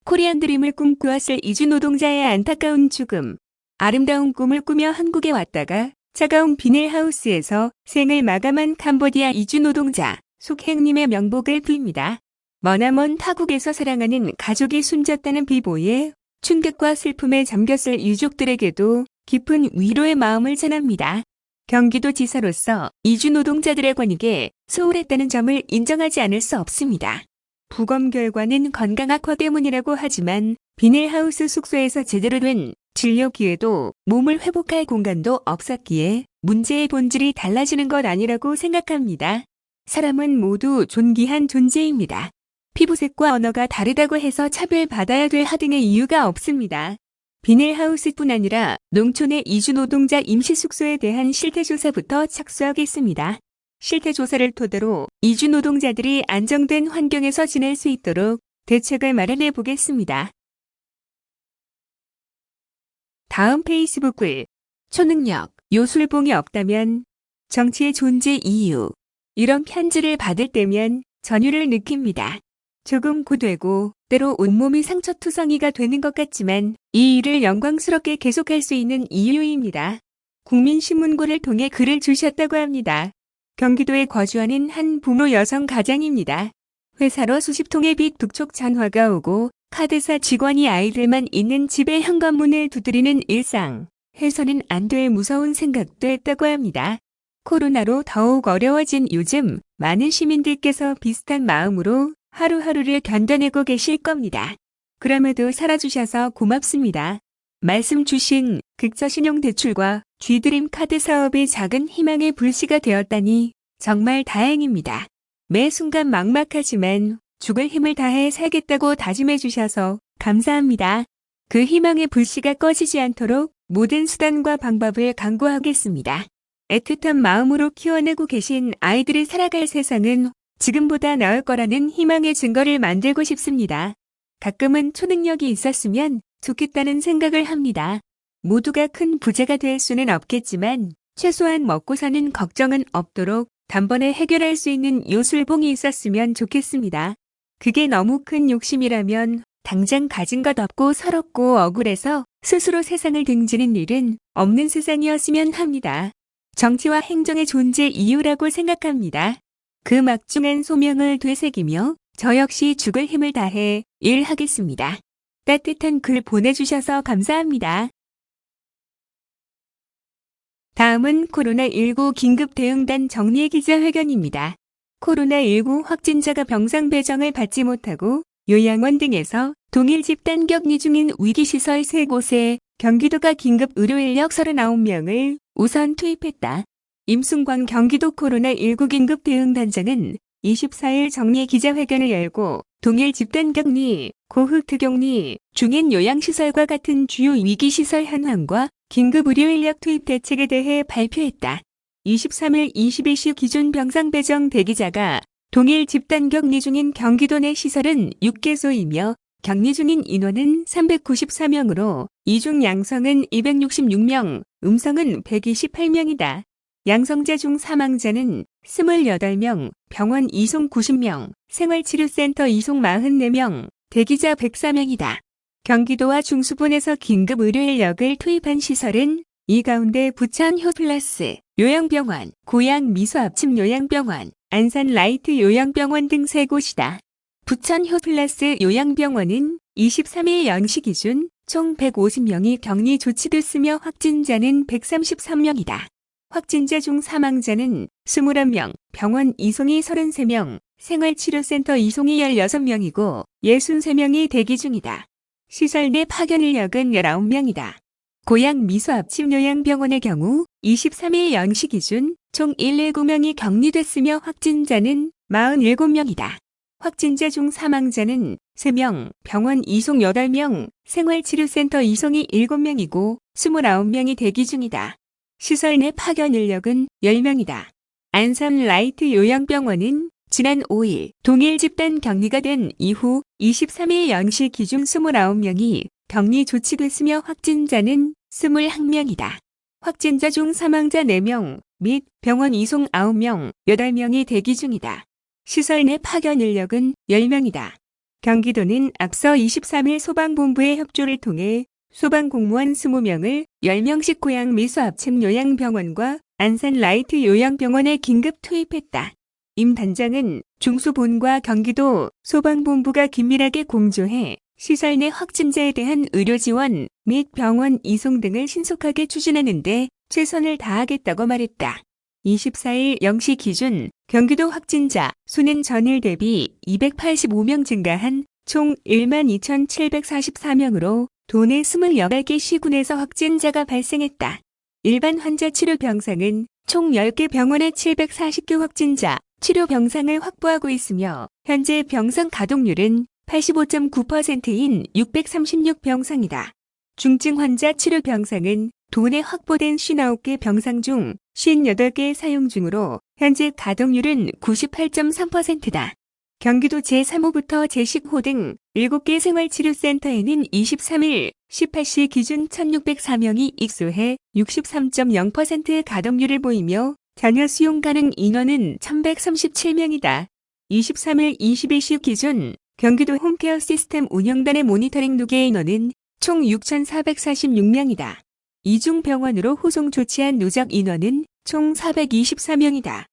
코리안 드림을 꿈꾸었을 이주 노동자의 안타까운 죽음. 아름다운 꿈을 꾸며 한국에 왔다가 차가운 비닐하우스에서 생을 마감한 캄보디아 이주 노동자 속행님의 명복을 빌립니다. 머나먼 타국에서 사랑하는 가족이 숨졌다는 비보에 충격과 슬픔에 잠겼을 유족들에게도 깊은 위로의 마음을 전합니다. 경기도지사로서 이주 노동자들의 권익에 소홀했다는 점을 인정하지 않을 수 없습니다. 부검 결과는 건강악화 때문이라고 하지만 비닐하우스 숙소에서 제대로 된 진료 기회도 몸을 회복할 공간도 없었기에 문제의 본질이 달라지는 것 아니라고 생각합니다. 사람은 모두 존귀한 존재입니다. 피부색과 언어가 다르다고 해서 차별받아야 될 하등의 이유가 없습니다. 비닐하우스뿐 아니라 농촌의 이주 노동자 임시숙소에 대한 실태조사부터 착수하겠습니다. 실태조사를 토대로 이주 노동자들이 안정된 환경에서 지낼 수 있도록 대책을 마련해 보겠습니다. 다음 페이스북 글. 초능력, 요술봉이 없다면 정치의 존재 이유. 이런 편지를 받을 때면 전율을 느낍니다. 조금 고되고 때로 온몸이 상처투성이가 되는 것 같지만 이 일을 영광스럽게 계속할 수 있는 이유입니다. 국민신문고를 통해 글을 주셨다고 합니다. 경기도에 거주하는 한 부모 여성 가장입니다. 회사로 수십 통의 빚 북촉 전화가 오고 카드사 직원이 아이들만 있는 집에 현관문을 두드리는 일상. 해서는 안 될 무서운 생각도 했다고 합니다. 코로나로 더욱 어려워진 요즘 많은 시민들께서 비슷한 마음으로 하루하루를 견뎌내고 계실 겁니다. 그럼에도 살아주셔서 고맙습니다. 말씀 주신 극저신용대출과 쥐드림 카드 사업의 작은 희망의 불씨가 되었다니 정말 다행입니다. 매 순간 막막하지만 죽을 힘을 다해 살겠다고 다짐해 주셔서 감사합니다. 그 희망의 불씨가 꺼지지 않도록 모든 수단과 방법을 강구하겠습니다. 애틋한 마음으로 키워내고 계신 아이들이 살아갈 세상은 지금보다 나을 거라는 희망의 증거를 만들고 싶습니다. 가끔은 초능력이 있었으면 좋겠다는 생각을 합니다. 모두가 큰 부자가 될 수는 없겠지만 최소한 먹고 사는 걱정은 없도록 단번에 해결할 수 있는 요술봉이 있었으면 좋겠습니다. 그게 너무 큰 욕심이라면 당장 가진 것 없고 서럽고 억울해서 스스로 세상을 등지는 일은 없는 세상이었으면 합니다. 정치와 행정의 존재 이유라고 생각합니다. 그 막중한 소명을 되새기며 저 역시 죽을 힘을 다해 일하겠습니다. 따뜻한 글 보내주셔서 감사합니다. 다음은 코로나19 긴급대응단 정리의 기자회견입니다. 코로나19 확진자가 병상 배정을 받지 못하고 요양원 등에서 동일 집단 격리 중인 위기시설 3곳에 경기도가 긴급 의료인력 39명을 우선 투입했다. 임순광 경기도 코로나19 긴급대응단장은 24일 정례 기자회견을 열고 동일 집단격리, 고흑특격리, 중인 요양시설과 같은 주요 위기시설 현황과 긴급의료인력 투입 대책에 대해 발표했다. 23일 21시 기준 병상 배정 대기자가 동일 집단격리 중인 경기도 내 시설은 6개소이며 격리 중인 인원은 394명으로 이 중 양성은 266명, 음성은 128명이다. 양성자 중 사망자는 28명, 병원 이송 90명, 생활치료센터 이송 44명, 대기자 104명이다. 경기도와 중수본에서 긴급 의료인력을 투입한 시설은 이 가운데 부천 효플러스 요양병원, 고양 미수합침 요양병원, 안산 라이트 요양병원 등 3곳이다. 부천 효플러스 요양병원은 23일 0시 기준 총 150명이 격리 조치됐으며 확진자는 133명이다. 확진자 중 사망자는 21명, 병원 이송이 33명, 생활치료센터 이송이 16명이고 63명이 대기 중이다. 시설 내 파견 인력은 19명이다. 고양 미수합침 요양병원의 경우 23일 0시 기준 총 119명이 격리됐으며 확진자는 47명이다. 확진자 중 사망자는 3명, 병원 이송 8명, 생활치료센터 이송이 7명이고 29명이 대기 중이다. 시설 내 파견 인력은 10명이다. 안산 라이트 요양병원은 지난 5일 동일 집단 격리가 된 이후 23일 0시 기준 29명이 격리 조치됐으며 확진자는 21명이다. 확진자 중 사망자 4명 및 병원 이송 9명, 8명이 대기 중이다. 시설 내 파견 인력은 10명이다. 경기도는 앞서 23일 소방본부의 협조를 통해 소방공무원 20명을 10명씩 고양 미수합침 요양병원과 안산 라이트 요양병원에 긴급 투입했다. 임 단장은 중수본과 경기도 소방본부가 긴밀하게 공조해 시설 내 확진자에 대한 의료 지원 및 병원 이송 등을 신속하게 추진하는 데 최선을 다하겠다고 말했다. 24일 0시 기준 경기도 확진자 수는 전일 대비 285명 증가한 총 12,744명으로 도내 28개 시군에서 확진자가 발생했다. 일반 환자 치료 병상은 총 10개 병원에 740개 확진자 치료 병상을 확보하고 있으며 현재 병상 가동률은 85.9%인 636병상이다. 중증 환자 치료 병상은 도내 확보된 59개 병상 중 58개 사용 중으로 현재 가동률은 98.3%다. 경기도 제3호부터 제10호 등 7개 생활치료센터에는 23일 18시 기준 1,604명이 입소해 63.0%의 가동률을 보이며 전혀 수용 가능 인원은 1,137명이다. 23일 21시 기준 경기도 홈케어 시스템 운영단의 모니터링 누계 인원은 총 6,446명이다. 이중 병원으로 후송 조치한 누적 인원은 총 424명이다.